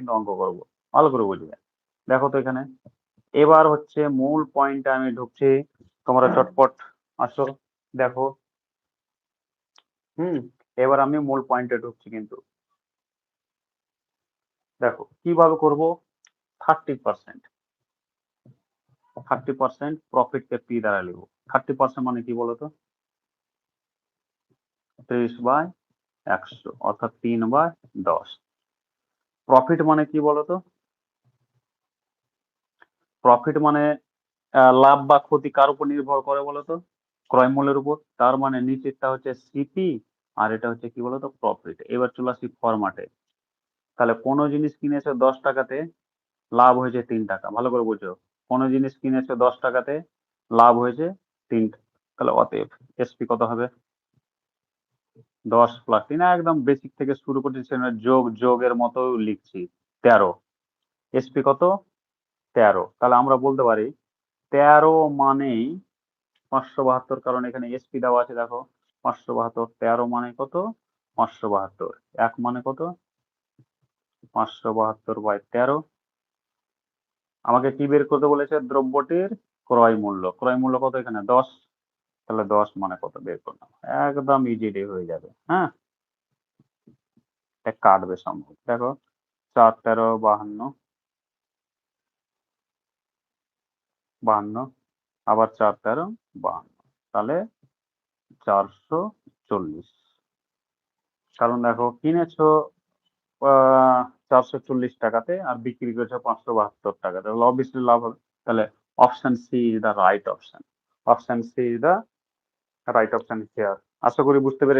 কিন্তু অঙ্ক করব, ভালো করে বুঝবে। দেখো তো এখানে এবার হচ্ছে মূল পয়েন্টে আমি ঢুকছি, তোমরা চটপট আসো দেখো। এবার আমি মূল পয়েন্টে ঢুকছি কিন্তু। দেখো কিভাবে করব, 30% 30% প্রফিটকে পি দ্বারা লিখবো। 30% মানে কি বলতো, 30/100 অর্থাৎ 3/10। প্রফিট মানে কি বলতো, প্রফিট মানে লাভ বা ক্ষতি কার উপর নির্ভর করে বলতো, ক্রয় মূল্যের উপর। তার মানে নিচেরটা হচ্ছে সিপি আর এটা হচ্ছে কি বলতো প্রফিট। এবার চলে আসি ফরম্যাটে। তাহলে কোনো জিনিস কিনেছে 10 টাকাতে, লাভ হয়েছে 3 টাকা, ভালো করে বুঝো। কোনো জিনিস কিনেছে 10 টাকাতে, লাভ হয়েছে 3 টাকা। তাহলে অতএব এসপি কত হবে, 10 + 3, একদম বেসিক থেকে শুরু করছি, সেখানে যোগের মতো লিখছি, 13। এসপি কত, 13। তাহলে আমরা বলতে পারি 13 মানেই 572, কারণ এখানে এসপি দেওয়া আছে দেখো 572। 13 মানে কত, 572। 1 মানে কত, 572/13। আমাকে কি বের করতে বলেছে, দ্রব্যটির ক্রয় মূল্য। ক্রয় মূল্য কত এখানে 10, তাহলে 10 মানে কত বের করলাম, একদম ইজিলি হয়ে যাবে। হ্যাঁ, এটা কাটবে সম্ভব। দেখো 4 13 52, 52, আবার 4 13 52, তাহলে 440। কারণ দেখো কিনেছো 440 টাকাতে আর বিক্রি করেছো 572 টাকাতে, তাহলে অবভিয়াসলি লাভ হবে। তাহলে option C is the right option. Option C is the right option here. আশা করি বুঝতে পেরেছো।